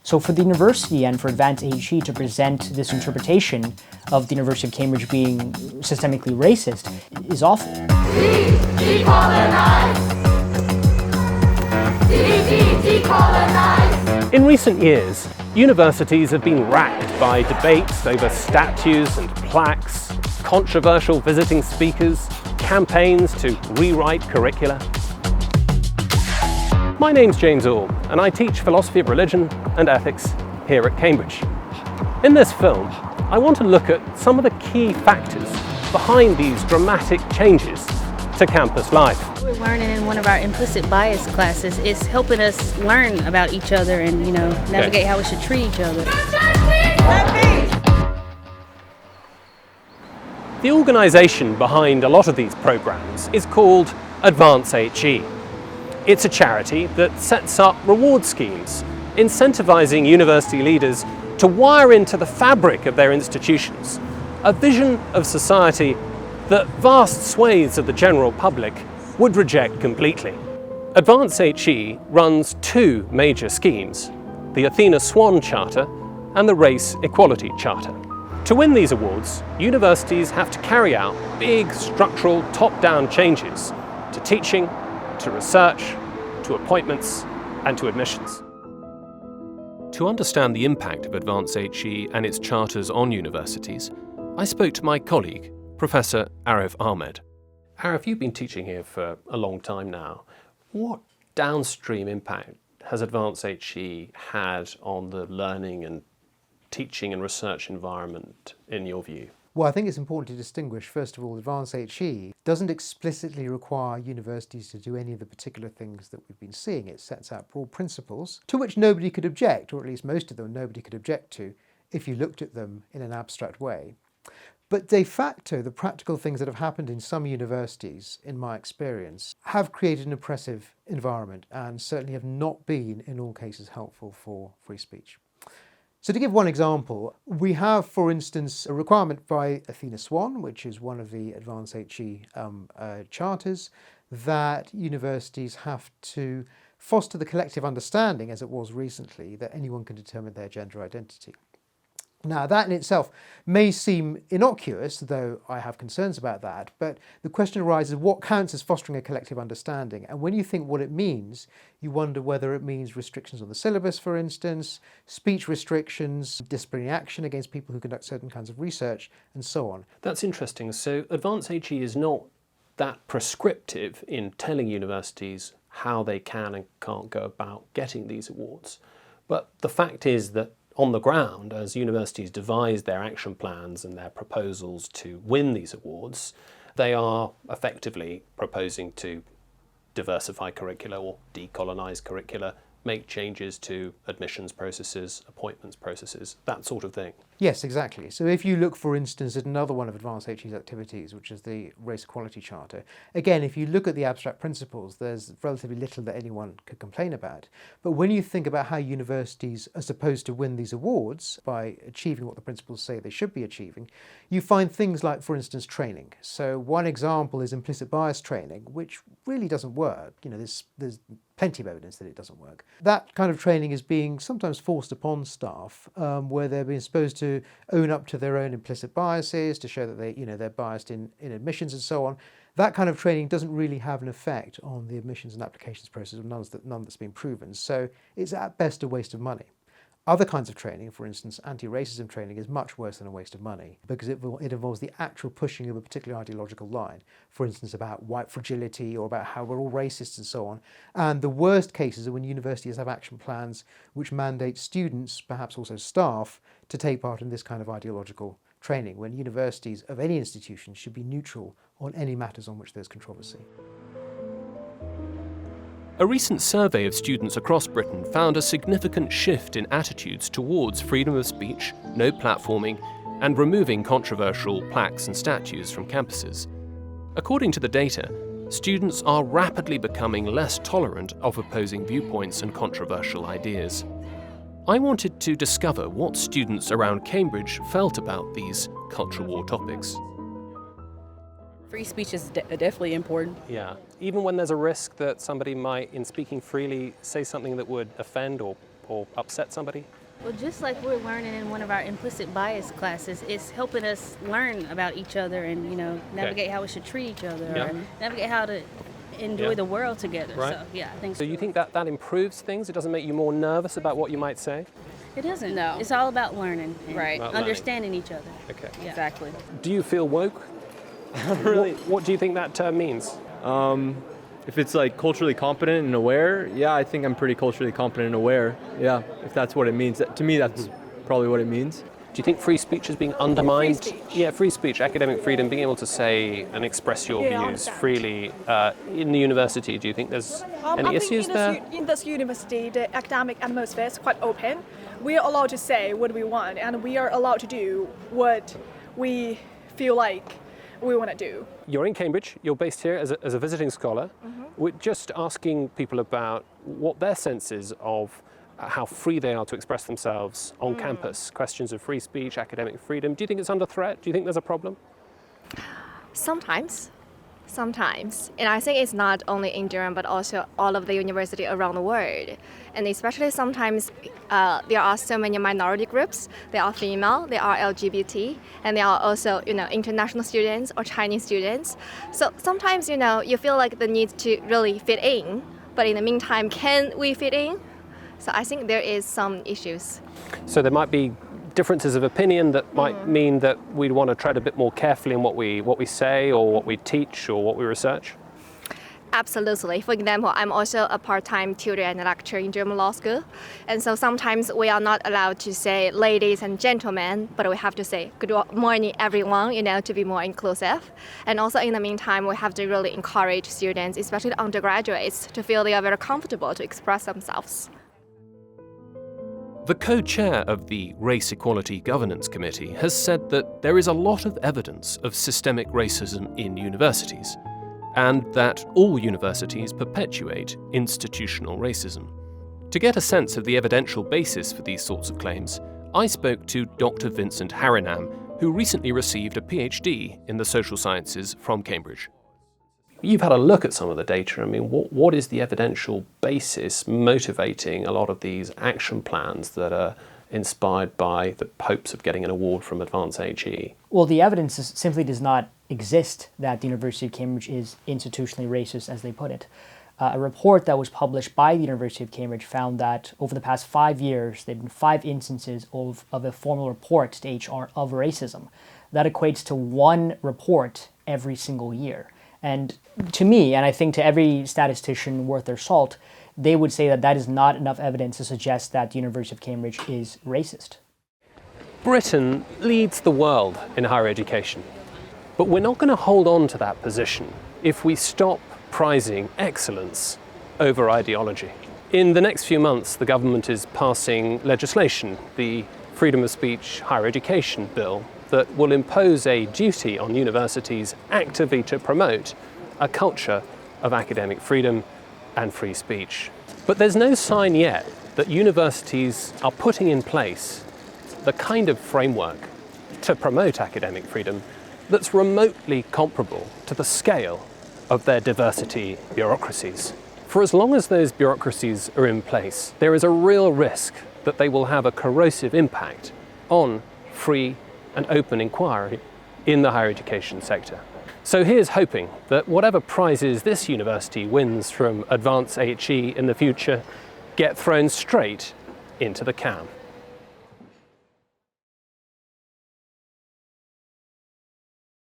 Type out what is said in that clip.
So for the university and for Advance HE to present this interpretation of the University of Cambridge being systemically racist is awful. Decolonise! Decolonise! In recent years, universities have been racked by debates over statues and plaques, controversial visiting speakers, campaigns to rewrite curricula. My name's James Orr, and I teach philosophy of religion and ethics here at Cambridge. In this film, I want to look at some of the key factors behind these dramatic changes to campus life. We're learning in one of our implicit bias classes. It's helping us learn about each other and, navigate how we should treat each other. The organisation behind a lot of these programmes is called Advance HE. It's a charity that sets up reward schemes, incentivising university leaders to wire into the fabric of their institutions a vision of society that vast swathes of the general public would reject completely. Advance HE runs two major schemes, the Athena Swan Charter and the Race Equality Charter. To win these awards, universities have to carry out big structural top-down changes to teaching, to research, to appointments and to admissions. To understand the impact of Advance HE and its charters on universities, I spoke to my colleague, Professor Arif Ahmed. Arif, you've been teaching here for a long time now. What downstream impact has Advance HE had on the learning and teaching and research environment in your view? Well, I think it's important to distinguish, first of all, Advance HE doesn't explicitly require universities to do any of the particular things that we've been seeing. It sets out broad principles to which nobody could object, or at least most of them nobody could object to, if you looked at them in an abstract way. But de facto, the practical things that have happened in some universities, in my experience, have created an oppressive environment and certainly have not been, in all cases, helpful for free speech. So to give one example, we have, for instance, a requirement by Athena Swan, which is one of the Advance HE charters, that universities have to foster the collective understanding, as it was recently, that anyone can determine their gender identity. Now, that in itself may seem innocuous, though I have concerns about that, but the question arises, what counts as fostering a collective understanding? And when you think what it means, you wonder whether it means restrictions on the syllabus, for instance, speech restrictions, disciplinary action against people who conduct certain kinds of research, and so on. That's interesting. So Advance HE is not that prescriptive in telling universities how they can and can't go about getting these awards. But the fact is that on the ground, as universities devise their action plans and their proposals to win these awards, they are effectively proposing to diversify curricula or decolonise curricula, make changes to admissions processes, appointments processes, that sort of thing. Yes, exactly. So if you look, for instance, at another one of Advance HE's activities, which is the Race Equality Charter, again, if you look at the abstract principles, there's relatively little that anyone could complain about. But when you think about how universities are supposed to win these awards by achieving what the principles say they should be achieving, you find things like, for instance, training. So one example is implicit bias training, which really doesn't work. There's plenty of evidence that it doesn't work. That kind of training is being sometimes forced upon staff, where they're being supposed to own up to their own implicit biases, to show that they're biased in admissions and so on. That kind of training doesn't really have an effect on the admissions and applications process, none that's been proven. So it's at best a waste of money. Other kinds of training, for instance, anti-racism training, is much worse than a waste of money because it involves the actual pushing of a particular ideological line, for instance, about white fragility or about how we're all racists and so on. And the worst cases are when universities have action plans which mandate students, perhaps also staff, to take part in this kind of ideological training, when universities of any institution should be neutral on any matters on which there's controversy. A recent survey of students across Britain found a significant shift in attitudes towards freedom of speech, no platforming, and removing controversial plaques and statues from campuses. According to the data, students are rapidly becoming less tolerant of opposing viewpoints and controversial ideas. I wanted to discover what students around Cambridge felt about these culture war topics. Free speech is definitely important. Yeah, even when there's a risk that somebody might, in speaking freely, say something that would offend or or upset somebody? Well, just like we're learning in one of our implicit bias classes, it's helping us learn about each other and, navigate how we should treat each other Yeah. or navigate how to enjoy Yeah. the world together. Right. So, yeah, I think So you think that improves things? It doesn't make you more nervous about what you might say? it doesn't. No. It's all about learning and Right. About learning. understanding each other. Okay. Yeah. Exactly. Do you feel woke? Really? What do you think that term means? If it's like culturally competent and aware, yeah, I think I'm pretty culturally competent and aware. Yeah, if that's what it means. To me, that's probably what it means. Do you think free speech is being undermined? Free speech. Yeah, free speech, academic freedom, being able to say and express your Yeah, I views understand. freely in the university. Do you think there's any I issues think there? in this university, the academic atmosphere is quite open. We are allowed to say what we want, and we are allowed to do what we feel like we want to do. You're in Cambridge, you're based here as a visiting scholar. We're just asking people about what their sense is of how free they are to express themselves on campus. Questions of free speech, academic freedom. Do you think it's under threat? Do you think there's a problem? Sometimes. And I think it's not only in Durham, but also all of the university around the world. And especially sometimes there are so many minority groups. They are female, they are LGBT, and they are also, international students or Chinese students. So sometimes, you feel like the need to really fit in. But in the meantime, can we fit in? So I think there is some issues. So there might be differences of opinion that might mean that we'd want to tread a bit more carefully in what we say or what we teach or what we research? Absolutely. For example, I'm also a part-time tutor and lecturer in German law school. And so sometimes we are not allowed to say ladies and gentlemen, but we have to say good morning everyone, to be more inclusive. And also in the meantime, we have to really encourage students, especially the undergraduates, to feel they are very comfortable to express themselves. The co-chair of the Race Equality Governance Committee has said that there is a lot of evidence of systemic racism in universities, and that all universities perpetuate institutional racism. To get a sense of the evidential basis for these sorts of claims, I spoke to Dr. Vincent Harinam, who recently received a PhD in the social sciences from Cambridge. You've had a look at some of the data. I mean, what is the evidential basis motivating a lot of these action plans that are inspired by the hopes of getting an award from Advance HE? Well, the evidence simply does not exist that the University of Cambridge is institutionally racist, as they put it. A report that was published by the University of Cambridge found that over the past 5 years, there have been 5 instances of a formal report to HR of racism. That equates to 1 report every single year. And to me, and I think to every statistician worth their salt, they would say that that is not enough evidence to suggest that the University of Cambridge is racist. Britain leads the world in higher education, but we're not going to hold on to that position if we stop prizing excellence over ideology. In the next few months, the government is passing legislation, the Freedom of Speech Higher Education Bill, that will impose a duty on universities actively to promote a culture of academic freedom and free speech. But there's no sign yet that universities are putting in place the kind of framework to promote academic freedom that's remotely comparable to the scale of their diversity bureaucracies. For as long as those bureaucracies are in place, there is a real risk that they will have a corrosive impact on free and open inquiry in the higher education sector. So here's hoping that whatever prizes this university wins from Advance HE in the future get thrown straight into the can.